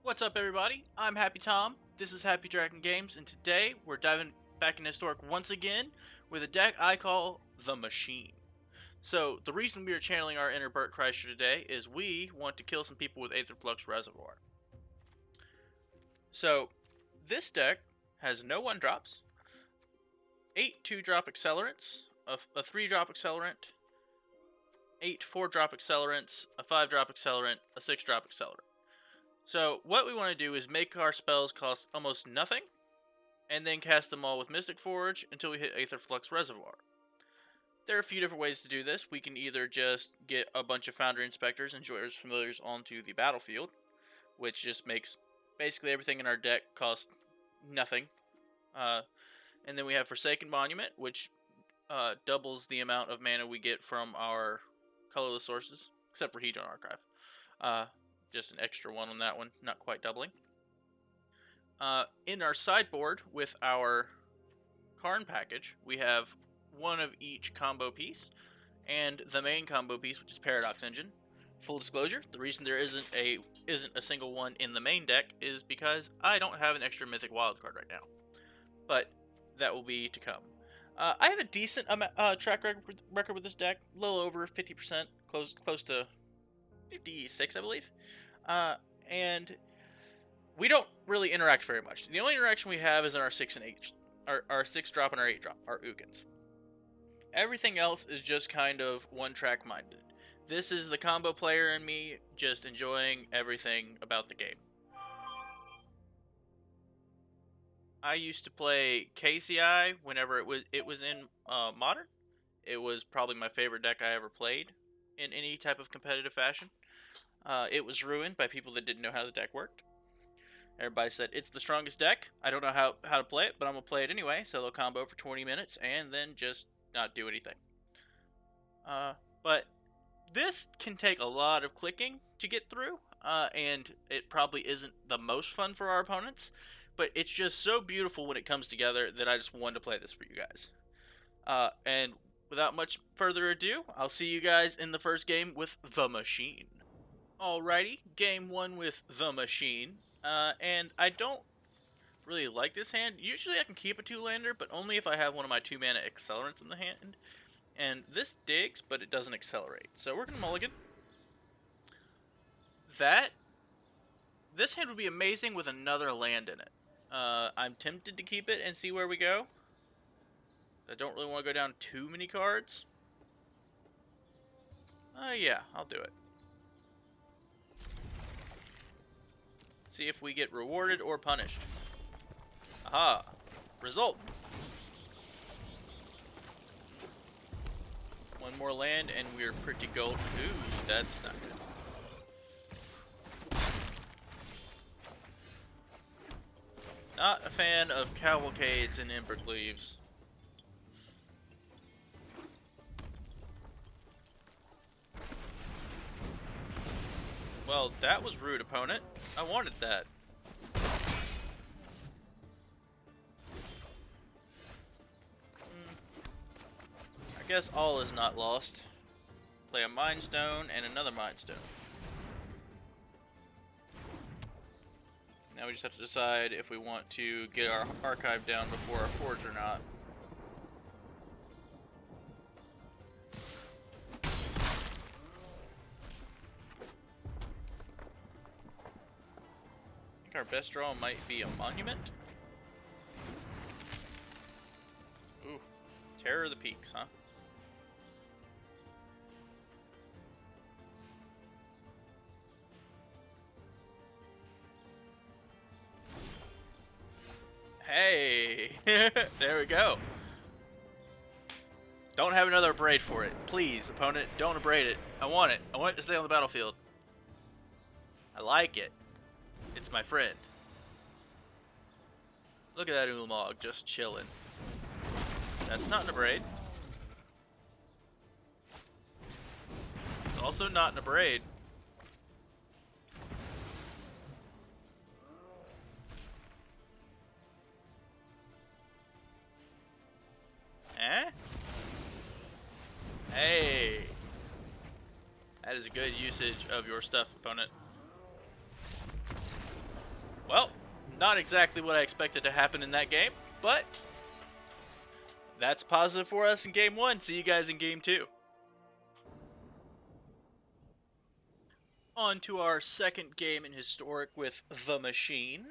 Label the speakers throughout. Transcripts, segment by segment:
Speaker 1: What's up, everybody? I'm Happy Tom. This is Happy Dragon Games, and today we're diving back in Historic once again with a deck I call the Machine. So, the reason we are channeling our inner Burt Kreischer today is we want to kill some people with Aetherflux Reservoir. So, this deck has no 1-drops, 8 2-drop accelerants, a 3-drop accelerant, 8 4-drop accelerants, a 5-drop accelerant, a 6-drop accelerant. So, what we want to do is make our spells cost almost nothing, and then cast them all with Mystic Forge until we hit Aetherflux Reservoir. There are a few different ways to do this. We can either just get a bunch of Foundry Inspectors and Joyous Familiars onto the battlefield, which just makes basically everything in our deck cost nothing. And then we have Forsaken Monument, which doubles the amount of mana we get from our colorless sources, except for Hedron Archive. Just an extra one on that one, not quite doubling. In our sideboard with our Karn package, we have one of each combo piece, and the main combo piece, which is Paradox Engine. Full disclosure, the reason there isn't a single one in the main deck is because I don't have an extra Mythic Wildcard right now. But that will be to come. I have a decent track record with this deck, a little over 50%, close to 56, I believe. And we don't really interact very much. The only interaction we have is in our 6 and 8, our 6-drop and our 8-drop, our Ugins. Everything else is just kind of one-track minded. This is the combo player in me just enjoying everything about the game. I used to play KCI whenever it was in Modern. It was probably my favorite deck I ever played in any type of competitive fashion. It was ruined by people that didn't know how the deck worked. Everybody said, it's the strongest deck. I don't know how to play it, but I'm going to play it anyway. So they'll combo for 20 minutes and then just not do anything. But this can take a lot of clicking to get through, and it probably isn't the most fun for our opponents, but it's just so beautiful when it comes together that I just wanted to play this for you guys. And without much further ado, I'll see you guys in the first game with the Machine. Alrighty, game 1 with the Machine, and I don't really like this hand. Usually I can keep a 2-lander, but only if I have one of my 2-mana accelerants in the hand. And this digs, but it doesn't accelerate. So we're going to mulligan. This hand would be amazing with another land in it. I'm tempted to keep it and see where we go. I don't really want to go down too many cards. Yeah, I'll do it. See if we get rewarded or punished. Aha! Result! One more land and we're pretty gold. Ooh, that's not good. Not a fan of cavalcades and Embercleaves. Well, that was rude, opponent. I wanted that. I guess all is not lost. Play a Mind Stone and another Mind Stone. Now we just have to decide if we want to get our archive down before our forge or not. I think our best draw might be a Monument. Ooh, Terror of the Peaks, huh? Hey! There we go. Don't have another abrade for it. Please, opponent, don't abrade it. I want it. I want it to stay on the battlefield. I like it. It's my friend. Look at that Ulamog just chilling. That's not an abrade. It's also not an abrade. Eh? Hey! That is a good usage of your stuff, opponent. Well, not exactly what I expected to happen in that game, but that's positive for us in game 1. See you guys in game 2. On to our second game in Historic with the Machine.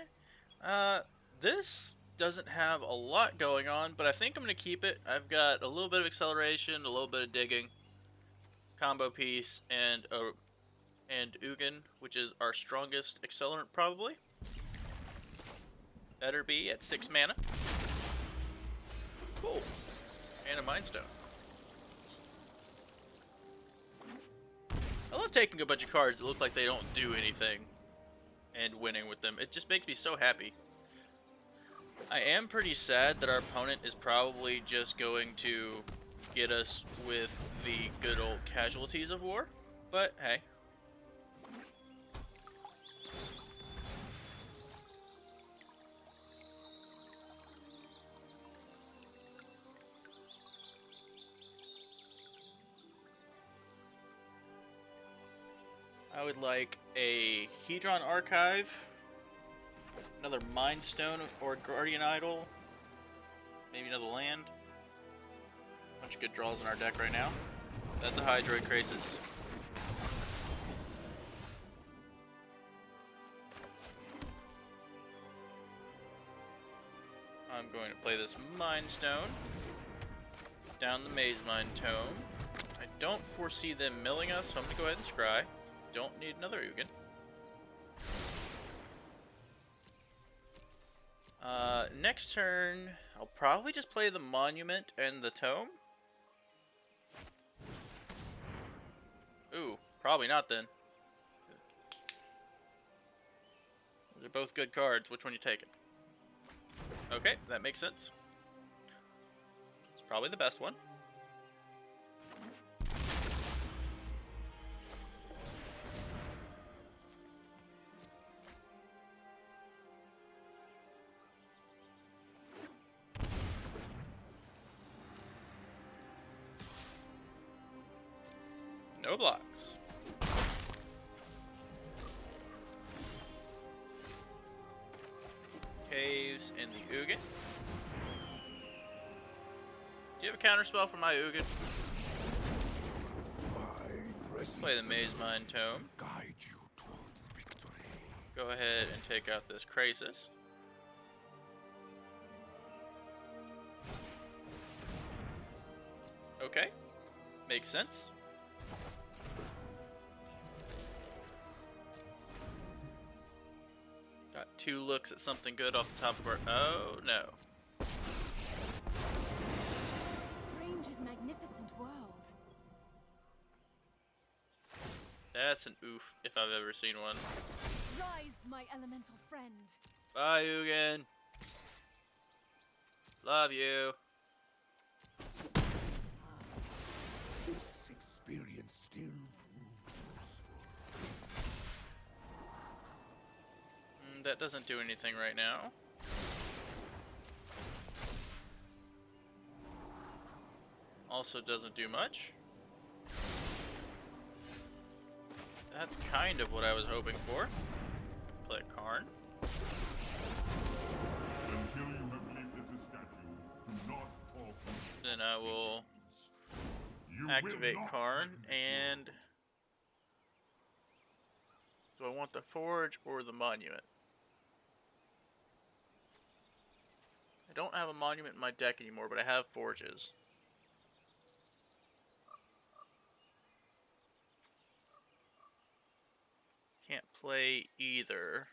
Speaker 1: This doesn't have a lot going on, but I think I'm going to keep it. I've got a little bit of acceleration, a little bit of digging, combo piece, and Ugin, which is our strongest accelerant probably. Better be at 6 mana. Cool. And a Mind Stone. I love taking a bunch of cards that look like they don't do anything and winning with them. It just makes me so happy. I am pretty sad that our opponent is probably just going to get us with the good old casualties of war, but hey. I would like a Hedron Archive, another Mind Stone or Guardian Idol, maybe another land. Bunch of good draws in our deck right now. That's a Hydroid Krasis. I'm going to play this Mind Stone down the Maze Mind Tome. I don't foresee them milling us, so I'm going to go ahead and scry. Don't need another Ugin. Next turn, I'll probably just play the Monument and the Tome. Ooh, probably not then. Those are both good cards. Which one you taking? Okay, that makes sense. It's probably the best one. No blocks. Caves and the Ugin. Do you have a counterspell for my Ugin? Play the Maze Mind Tome.
Speaker 2: Guide you towards victory.
Speaker 1: Go ahead and take out this Krasis. Okay. Makes sense. Got 2 looks at something good off the top of our... Oh, no.
Speaker 3: Strange and magnificent world.
Speaker 1: That's an oof, if I've ever seen one.
Speaker 3: Rise, my elemental friend.
Speaker 1: Bye, Ugin. Love you.
Speaker 2: This experience still proves
Speaker 1: That doesn't do anything right now. Also doesn't do much. That's kind of what I was hoping for. Play a Karn.
Speaker 4: Until you have lived as a statue, do not talk.
Speaker 1: Then I will
Speaker 4: You
Speaker 1: activate
Speaker 4: will not
Speaker 1: Karn
Speaker 4: witness
Speaker 1: and... Do I want the Forge or the Monument? I don't have a Monument in my deck anymore, but I have Forges. Can't play either.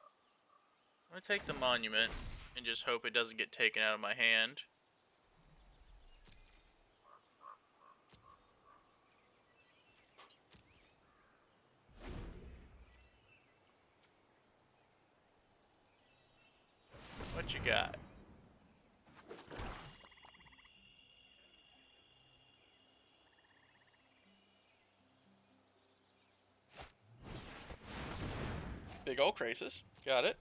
Speaker 1: I'm gonna take the Monument and just hope it doesn't get taken out of my hand. What you got? Big old Krasis. Got it.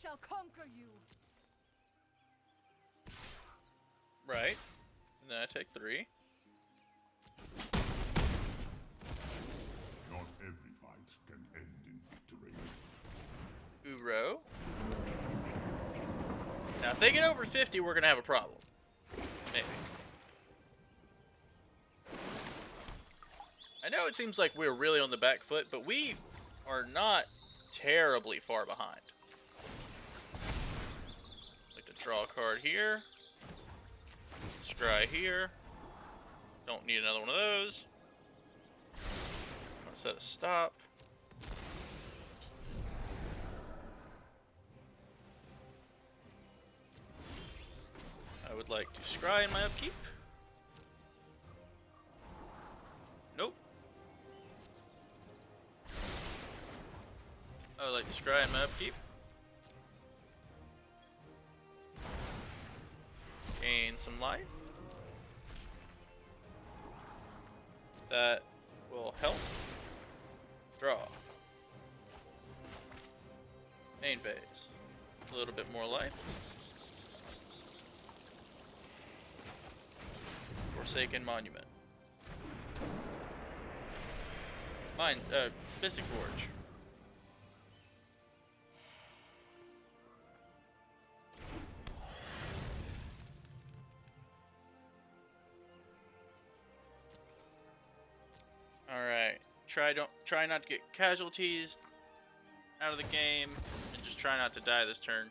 Speaker 3: shall conquer you.
Speaker 1: Right. And then I take 3.
Speaker 4: Not every fight can end in victory.
Speaker 1: Uro. Now, if they get over 50, we're going to have a problem. Maybe. I know it seems like we're really on the back foot, but we are not terribly far behind. Like to draw a card here. Scry here. Don't need another one of those. I'm going to set a stop. I would like to scry in my upkeep. Nope. I would like to scry in my upkeep. Gain some life. That will help. Draw. Main phase. A little bit more life. Forsaken Monument. Mystic Forge. Alright. Try not to get casualties out of the game, and just try not to die this turn.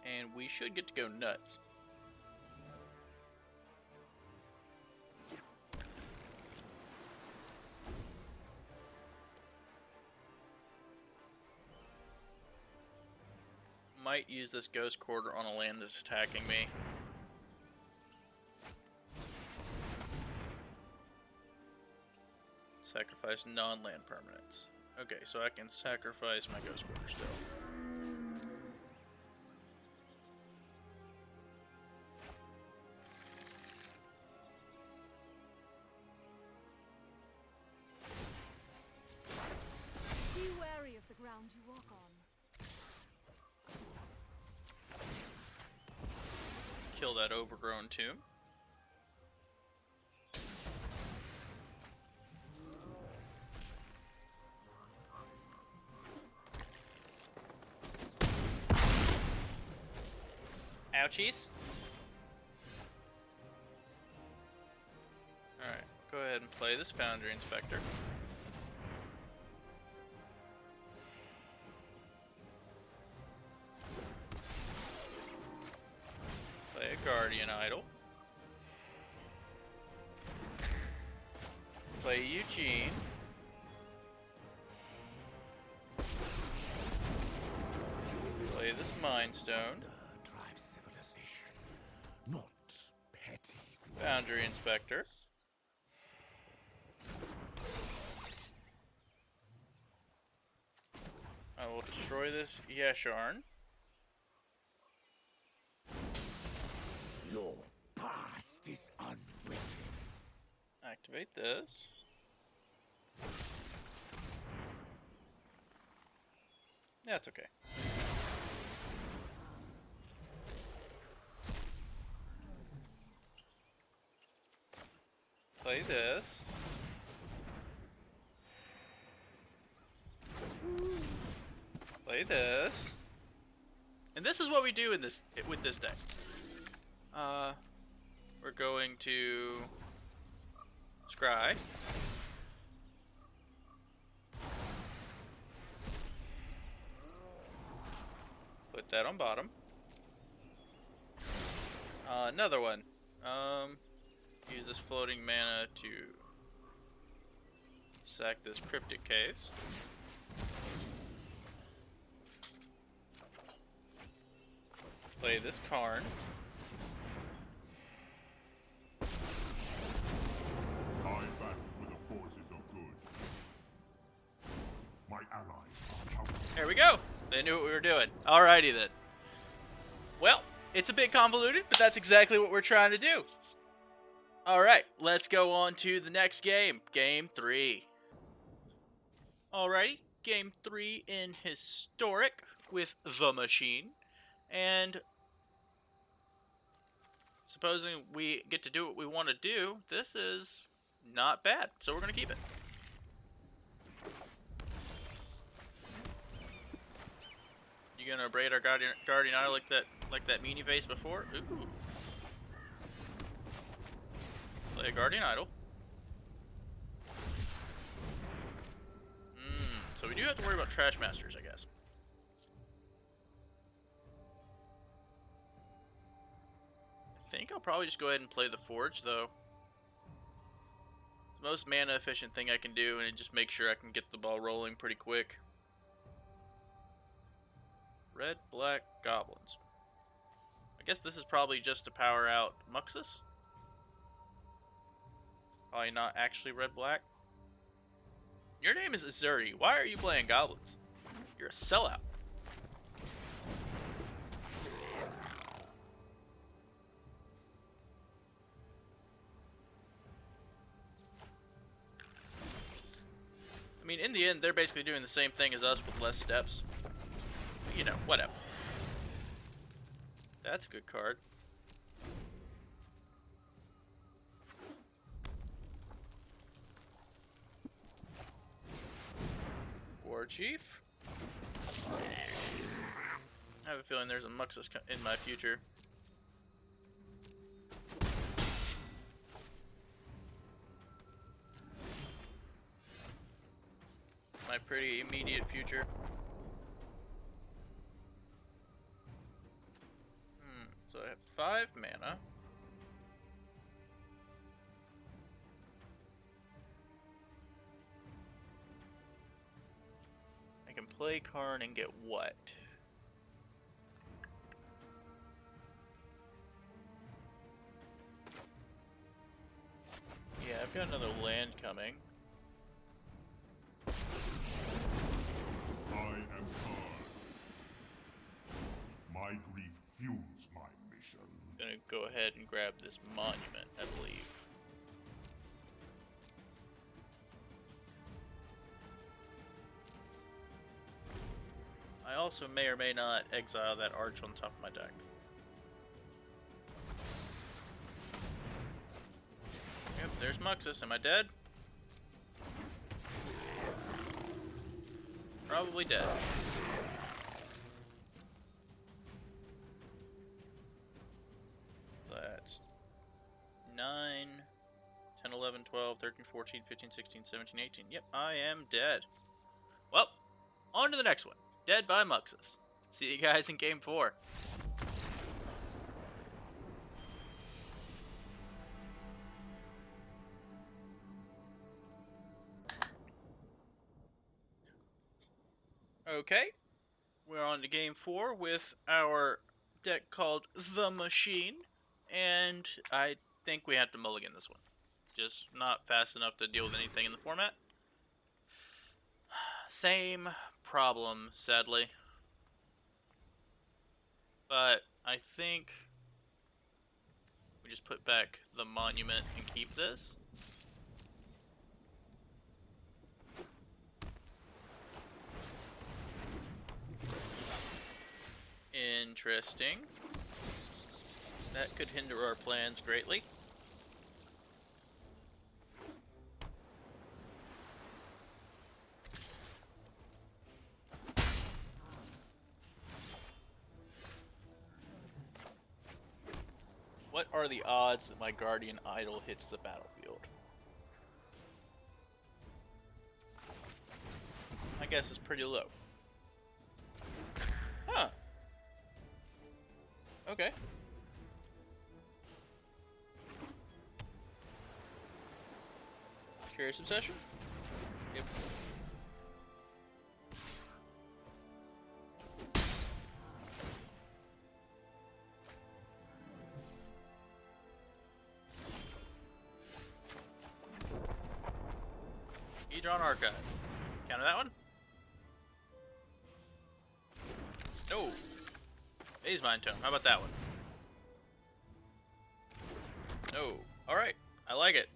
Speaker 1: And we should get to go nuts. Might use this Ghost Quarter on a land that's attacking me. Sacrifice non-land permanents. Okay, so I can sacrifice my Ghost Quarter still.
Speaker 3: Be wary of the ground you walk on.
Speaker 1: Kill that overgrown tomb. Ouchies. Alright, go ahead and play this Foundry Inspector. Play a Guardian Idol. Play Eugene. Play this Mind Stone.
Speaker 2: Drive civilization, not petty.
Speaker 1: Boundary Inspector. I will destroy this Yesharn.
Speaker 2: Your past is unwritten.
Speaker 1: Activate this. Yeah, it's okay. Play this. Play this. And this is what we do in this with this deck. We're going to scry. Put that on bottom. Another one. Use this floating mana to sack this Cryptic Caves. Play this Karn.
Speaker 4: I battle with the forces of good. My allies are powerful.
Speaker 1: There we go. They knew what we were doing. Alrighty then. Well, it's a bit convoluted, but that's exactly what we're trying to do. Alright, let's go on to the next game. Game 3. Alrighty, Game 3 in Historic with the Machine. And supposing we get to do what we want to do, this is not bad. So we're going to keep it. You going to braid our Guardian Idol like that meanie face before? Ooh. Play a Guardian Idol. So we do have to worry about Trash Masters, I guess. I think I'll probably just go ahead and play the Forge, though. It's the most mana efficient thing I can do, and it just makes sure I can get the ball rolling pretty quick. Red, black, goblins. I guess this is probably just to power out Muxus. Probably not actually red-black. Your name is Azuri. Why are you playing goblins? You're a sellout. I mean, in the end, they're basically doing the same thing as us with less steps. But, you know, whatever. That's a good card. War Chief. I have a feeling there's a Muxus in my future. My pretty immediate future. So I have 5 mana. I can play Karn and get what? Yeah, I've got another land coming.
Speaker 4: I am Karn. My grief fuels my mission.
Speaker 1: I'm gonna go ahead and grab this monument, I believe. I also may or may not exile that arch on top of my deck. Yep, there's Muxus. Am I dead? Probably dead. That's 9, 10, 11, 12, 13, 14, 15, 16, 17, 18. Yep, I am dead. Well, on to the next one. Dead by Muxus. See you guys in Game 4. Okay, we're on to Game 4 with our deck called The Machine, and I think we have to mulligan this one. Just not fast enough to deal with anything in the format. Same problem, sadly. But I think we just put back the monument and keep this. Interesting. That could hinder our plans greatly. What are the odds that my Guardian Idol hits the battlefield? I guess it's pretty low. Huh. Okay. Curious Obsession? Yep. Hedron Archive. Counter that one? No. Phase Mind Tome. How about that one? No. Alright. I like it.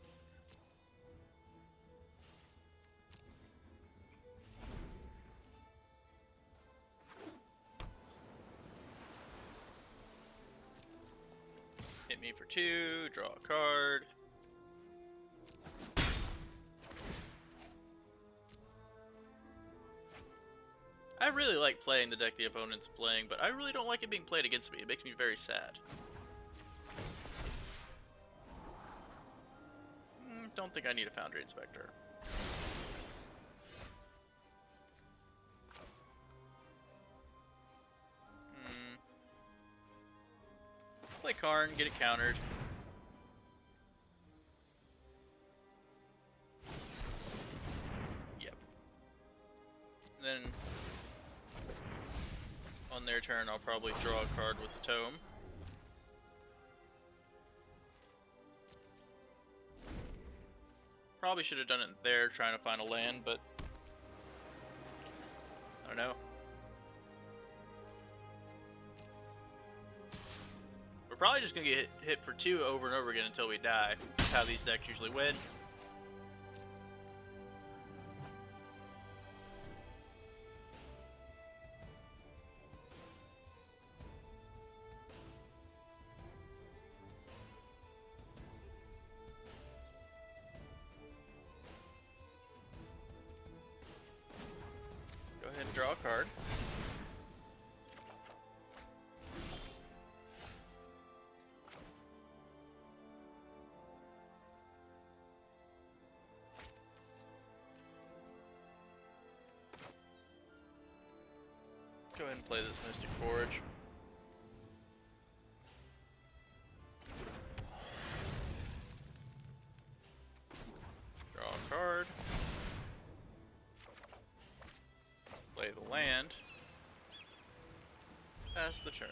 Speaker 1: Hit me for 2, draw a card. I really like playing the deck the opponent's playing, but I really don't like it being played against me. It makes me very sad. Don't think I need a Foundry Inspector. Play Karn, get it countered. Yep. Then on their turn, I'll probably draw a card with the Tome. Probably should have done it there, trying to find a land, but I don't know. We're probably just gonna get hit for 2 over and over again until we die. That's how these decks usually win. Go ahead and draw a card. Go ahead and play this Mystic Forge. Draw a card. Play the land. Pass the turn.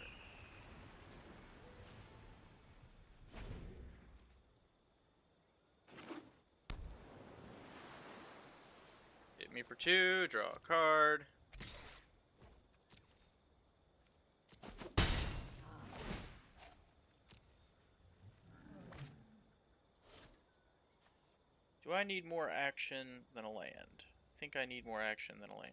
Speaker 1: Hit me for 2, draw a card. Do I need more action than a land? I think I need more action than a land.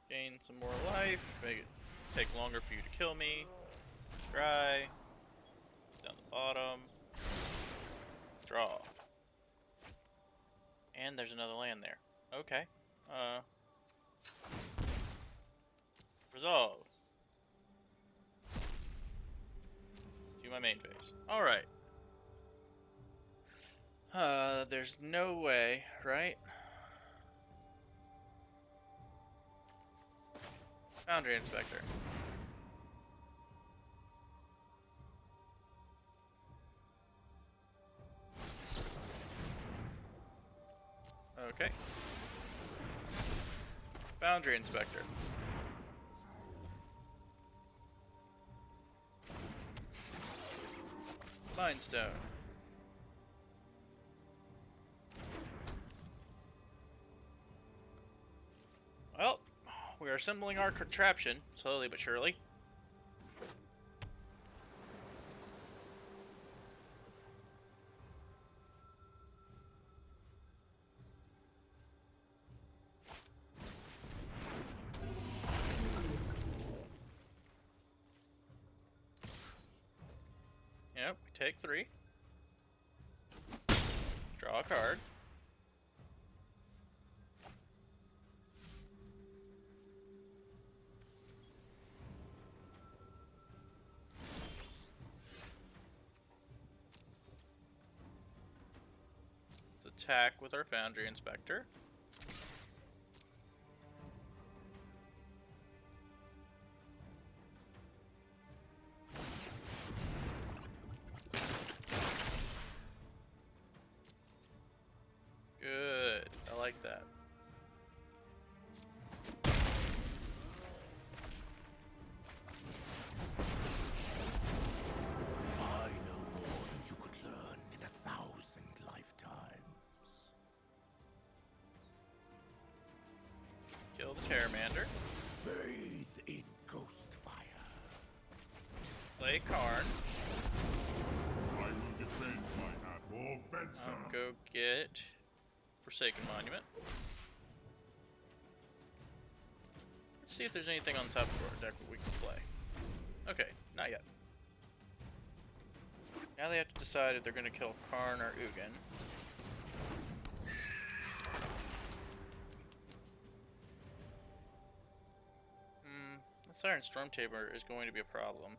Speaker 1: Gain some more life, make it take longer for you to kill me. Scry. Down the bottom. Draw. And there's another land there. Okay. Resolve. Do my main phase. Alright. There's no way, right? Foundry Inspector. Okay. Foundry Inspector. Mindstone. Well, we are assembling our contraption, slowly but surely. Yep, we take 3. Draw a card. Let's attack with our Foundry Inspector. Good. I like that.
Speaker 2: I know more than you could learn in 1,000 lifetimes.
Speaker 1: Kill the Terramander.
Speaker 2: Bathe in ghost fire.
Speaker 1: Play Karn.
Speaker 4: I will defend my hat. More fencer.
Speaker 1: I'll go get Forsaken Monument. Let's see if there's anything on top of our deck that we can play. Okay, not yet. Now they have to decide if they're going to kill Karn or Ugin. The Siren Stormtamer is going to be a problem.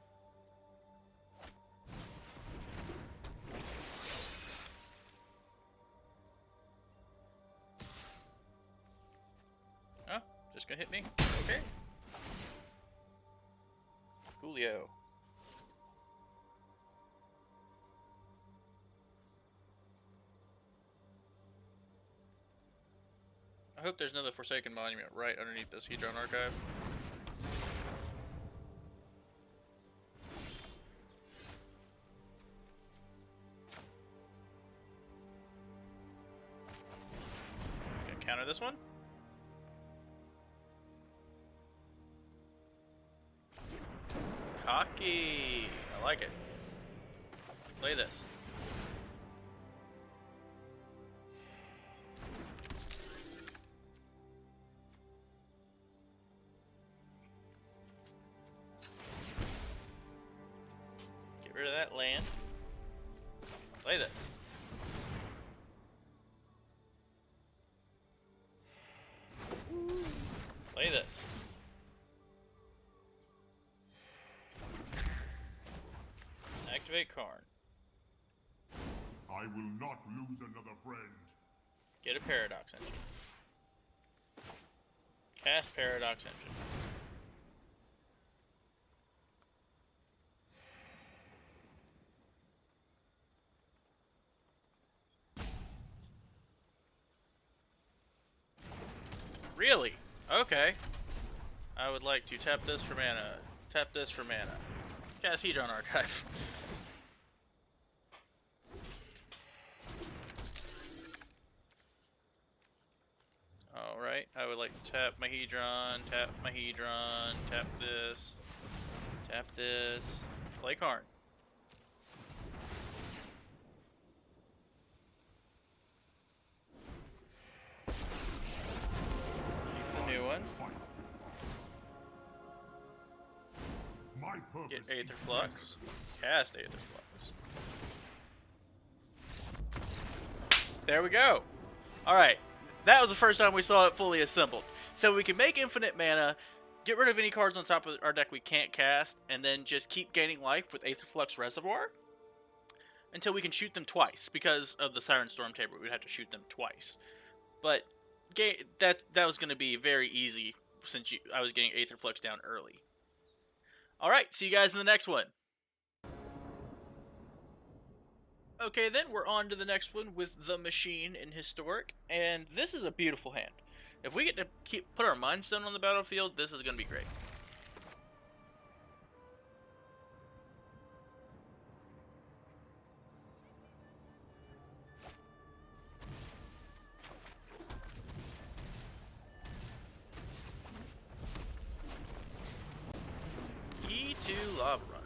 Speaker 1: Oh, just gonna hit me? Okay. Coolio. I hope there's another Forsaken Monument right underneath this Hedron Archive. Gonna counter this one. Cocky! I like it. Play this. Get rid of that land. Play this. Play this. Activate Karn.
Speaker 4: I will not lose another friend.
Speaker 1: Get a Paradox Engine. Cast Paradox Engine. Really? Okay. I would like to tap this for mana. Tap this for mana. Cast Hedron Archive. Alright, I would like to tap my Hedron, tap this, play Karn. Keep the new one.
Speaker 4: My purpose
Speaker 1: Get
Speaker 4: is
Speaker 1: Aether Flux. Cast Aether Flux. There we go. Alright. That was the first time we saw it fully assembled. So we can make infinite mana, get rid of any cards on top of our deck we can't cast, and then just keep gaining life with Aether Flux Reservoir until we can shoot them twice. Because of the Siren Stormtamer, we'd have to shoot them twice. But that was going to be very easy since I was getting Aether Flux down early. Alright, see you guys in the next one. Okay, then we're on to the next one with the Machine in Historic, and this is a beautiful hand. If we get to put our Mind Stone on the battlefield, this is going to be great. E2 Lava Runner.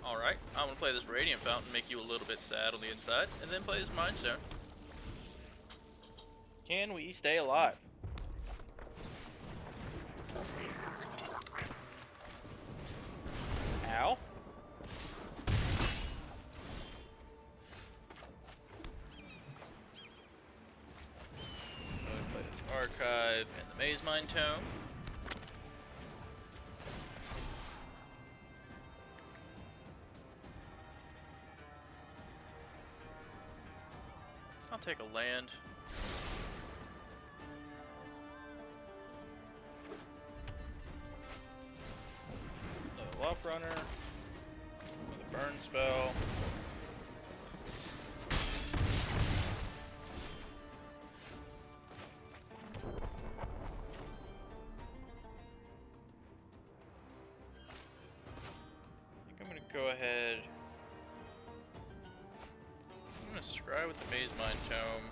Speaker 1: Alright, I'm going to play this Radiant Fountain, make you a little bit sad on the inside, and then play this Mind Stone. Can we stay alive? Ow. I'm going to play this Archive and the Maze Mind Tome. I'll take a land. Another Lop Runner. Another Burn Spell. I think I'm going to go ahead. I'm going to scry with the Maze Mind Tome.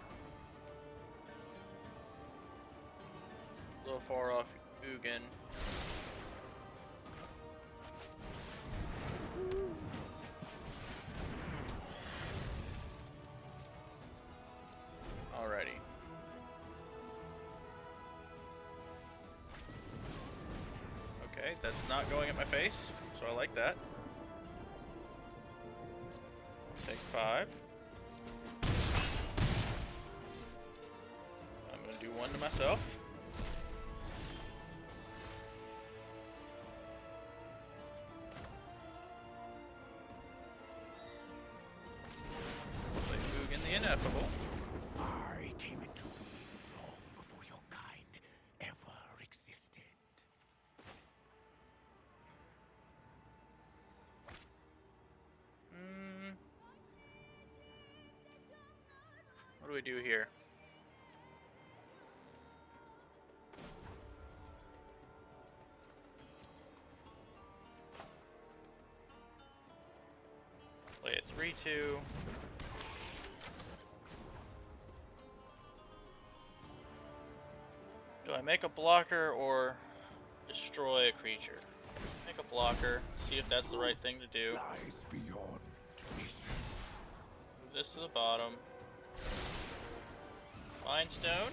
Speaker 1: A little far off Ugin. Alrighty. Okay, that's not going at my face, so I like that. Take 5. I'm gonna do 1 to myself. Play Ugin the Ineffable.
Speaker 2: I came into being long before your kind ever existed.
Speaker 1: What do we do here? Play it 3-2. Do I make a blocker or destroy a creature? Make a blocker, see if that's the right thing to do.
Speaker 2: Lies beyond vision.
Speaker 1: Move this to the bottom. Mind Stone.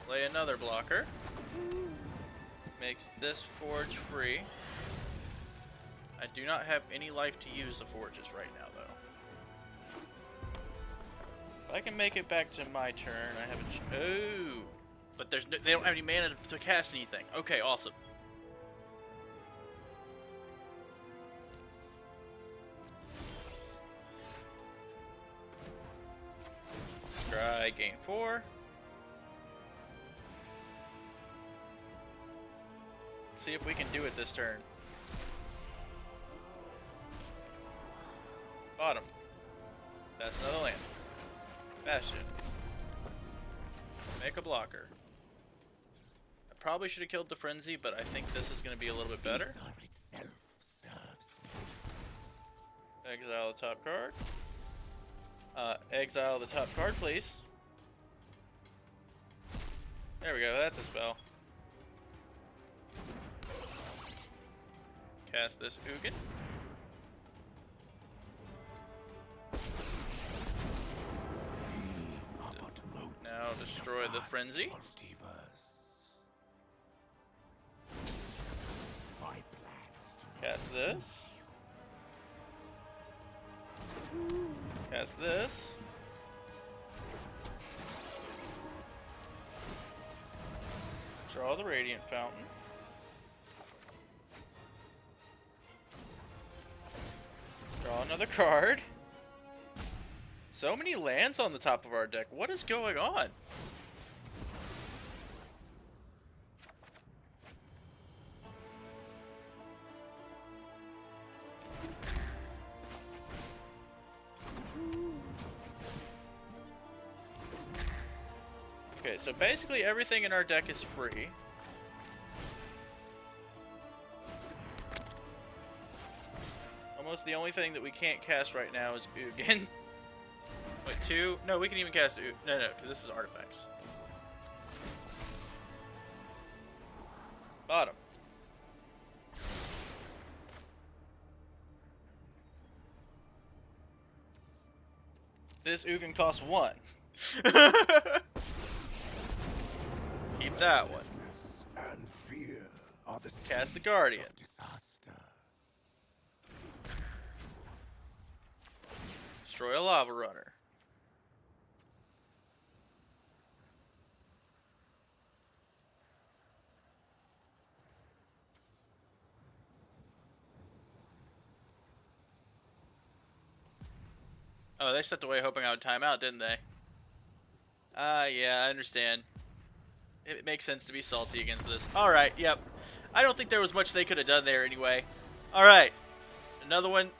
Speaker 1: Play another blocker. Makes this forge free. I do not have any life to use the forges right now, though. If I can make it back to my turn, I have a oh, but they don't have any mana to cast anything. Okay, awesome. Try gain 4. Let's see if we can do it this turn. Bottom. That's another land. Bastion. Make a blocker. I probably should have killed the Frenzy, but I think this is going to be a little bit better.
Speaker 2: Ether itself serves me.
Speaker 1: Exile the top card. Exile the top card, please. There we go, that's a spell. Cast this Ugin. Now destroy the Frenzy. Cast this. Cast this. Draw the Radiant Fountain. Draw another card. So many lands on the top of our deck. What is going on? Okay, so basically everything in our deck is free. Almost the only thing that we can't cast right now is Ugin. Wait, 2? No, we can even cast Ugin. No, because this is artifacts. Bottom. This Ugin costs 1. Keep that one.
Speaker 2: And fear are the
Speaker 1: Cast the Guardian.
Speaker 2: of disaster.
Speaker 1: Destroy a Lava Runner. Oh, they stepped away hoping I would time out, didn't they? Yeah, I understand. It makes sense to be salty against this. Alright, yep. I don't think there was much they could have done there anyway. Alright. Another one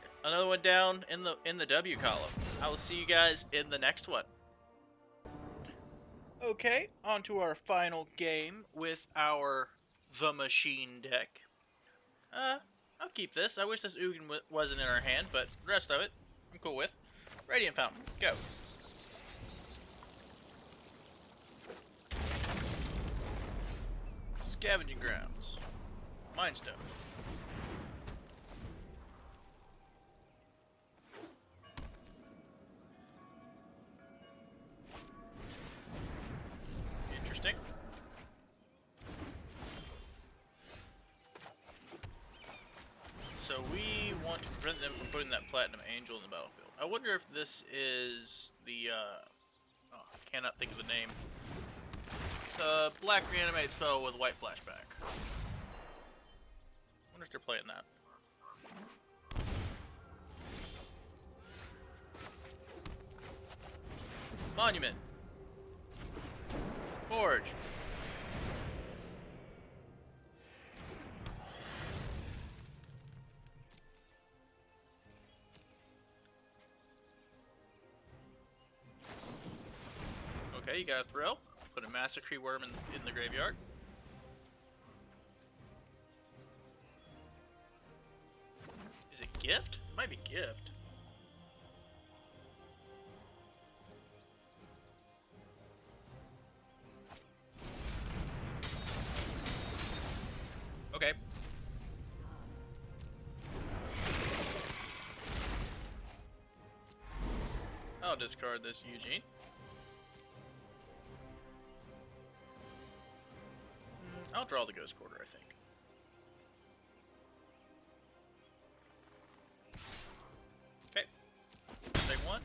Speaker 1: down in the W column. I will see you guys in the next one. Okay, on to our final game with our The Machine deck. I'll keep this. I wish this Ugin wasn't in our hand, but the rest of it, I'm cool with. Radiant Fountain, go. Scavenging grounds. Mindstone. Interesting. So we want to prevent them from putting that Platinum Angel in the battlefield. I wonder if this is the, oh, I cannot think of the name. The black reanimate spell with white flashback. I wonder if they're playing that. Monument. Forge. Okay, you got a thrill. Put a Massacre Worm in the graveyard. Is it gift? It might be gift. Okay. I'll discard this Eugene. I'll draw the Ghost Quarter, I think. Okay. Take one.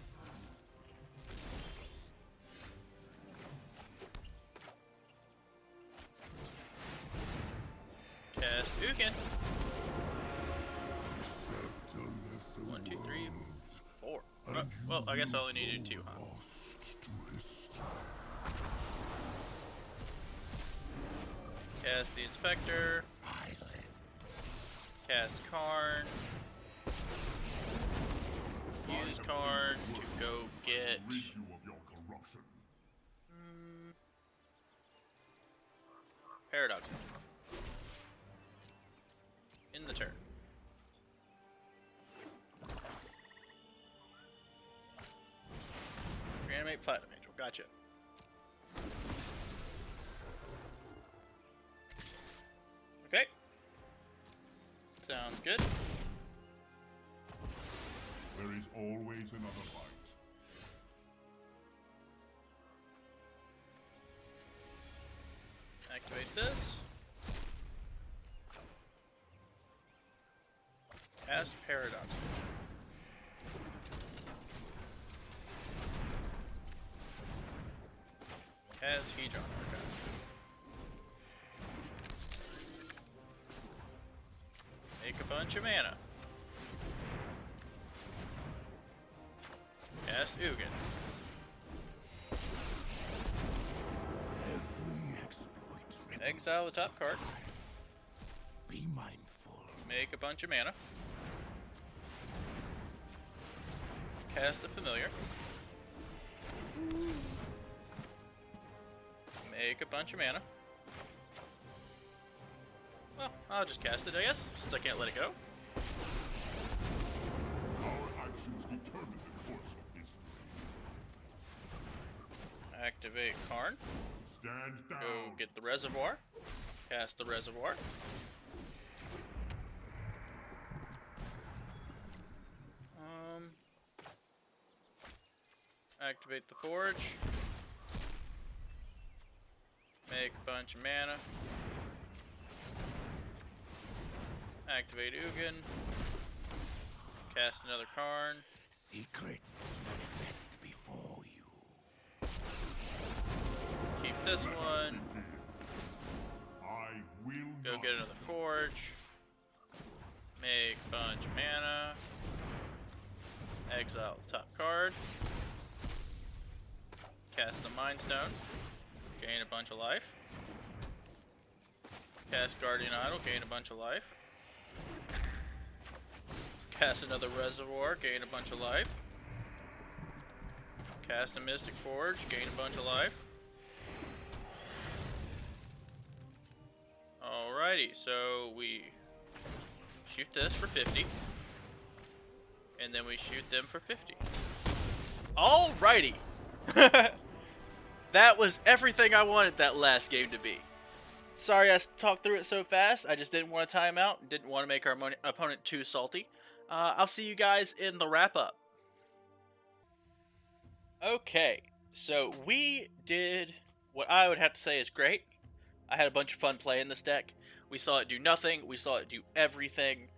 Speaker 1: Cast Ugin. 1, 2, 3, 4. Oh, well, I guess I only needed 2, huh? Cast the Inspector. Cast Karn. Use Karn to go get.
Speaker 4: Rid you of your corruption.
Speaker 1: Paradox. In the turn. Reanimate Platinum Angel. Gotcha. Okay. Sounds good.
Speaker 4: There is always another fight.
Speaker 1: Activate this. Cast Paradox. Cast Hedron. Okay. Make a bunch of mana. Cast Ugin. Exile the top card.
Speaker 2: Be mindful.
Speaker 1: Make a bunch of mana. Cast the Familiar. Make a bunch of mana. Well, I'll just cast it, I guess, since I can't let it go.
Speaker 4: Our actions determine the course of history.
Speaker 1: Activate Karn.
Speaker 4: Stand down.
Speaker 1: Go get the Reservoir. Cast the Reservoir. Activate the Forge. Make a bunch of mana. Activate Ugin. Cast another Karn.
Speaker 2: Secrets manifest before you.
Speaker 1: Keep this one.
Speaker 4: I will
Speaker 1: Go
Speaker 4: not
Speaker 1: get another Forge. Make a bunch of mana. Exile the top card. Cast the Mind Stone. Gain a bunch of life. Cast Guardian Idol. Gain a bunch of life. Cast another Reservoir. Gain a bunch of life. Cast a Mystic Forge. Gain a bunch of life. Alrighty, so we shoot this for 50. And then we shoot them for 50. Alrighty! That was everything I wanted that last game to be. Sorry I talked through it so fast. I just didn't want to time out and didn't want to make our opponent too salty. I'll see you guys in the wrap-up. Okay, so we did what I would have to say is great. I had a bunch of fun playing this deck. We saw it do nothing. We saw it do everything.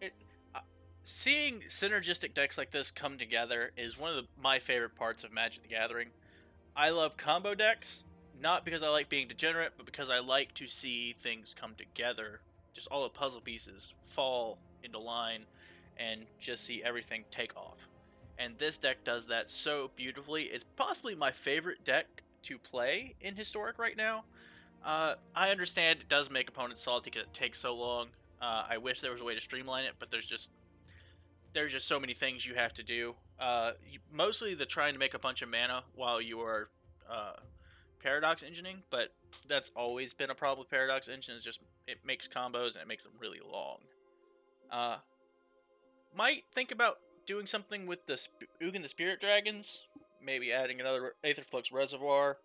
Speaker 1: It, uh, Seeing synergistic decks like this come together is one of my favorite parts of Magic the Gathering. I love combo decks, not because I like being degenerate, but because I like to see things come together. Just all the puzzle pieces fall into line and just see everything take off. And this deck does that so beautifully. It's possibly my favorite deck to play in Historic right now. I understand it does make opponents salty because it takes so long. I wish there was a way to streamline it, but there's just so many things you have to do. Mostly the trying to make a bunch of mana while you are paradox engineering, but that's always been a problem with paradox engine. Is just it makes combos and it makes them really long. Might think about doing something with the Ugin the Spirit Dragons. Maybe adding another Aetherflux Reservoir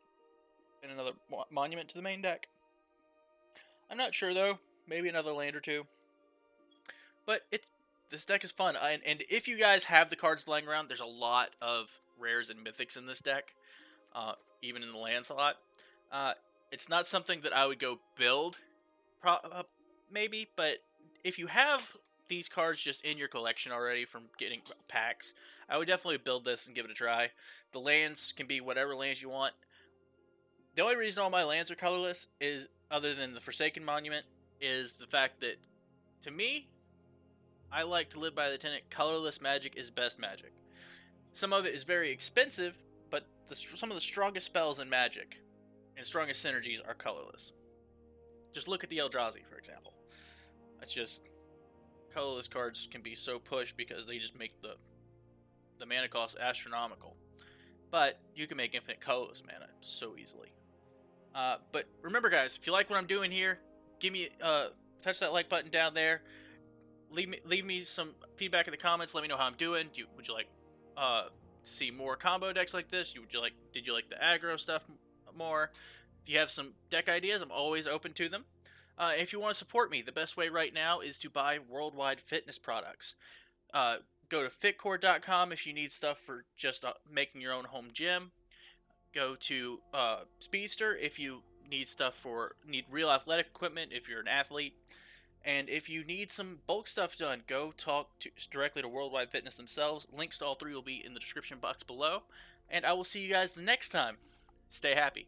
Speaker 1: and another monument to the main deck. I'm not sure though. Maybe another land or two. But this deck is fun, and if you guys have the cards lying around, there's a lot of rares and mythics in this deck, even in the land slot. It's not something that I would go build, maybe, but if you have these cards just in your collection already from getting packs, I would definitely build this and give it a try. The lands can be whatever lands you want. The only reason all my lands are colorless is, other than the Forsaken Monument, is the fact that, to me, I like to live by the tenet, colorless magic is best magic. Some of it is very expensive, but some of the strongest spells in Magic and strongest synergies are colorless. Just look at the Eldrazi, for example. It's just, colorless cards can be so pushed because they just make the mana cost astronomical. But you can make infinite colorless mana so easily. But remember, guys, if you like what I'm doing here, give me touch that like button down there. Leave me some feedback in the comments. Let me know how I'm doing. Would you like to see more combo decks like this? Did you like the aggro stuff more? If you have some deck ideas, I'm always open to them. If you want to support me, the best way right now is to buy worldwide fitness products. Go to fitcore.com if you need stuff for just making your own home gym. Go to Speedster if you need need real athletic equipment if you're an athlete. And if you need some bulk stuff done, go talk directly to Worldwide Fitness themselves. Links to all three will be in the description box below. And I will see you guys the next time. Stay happy.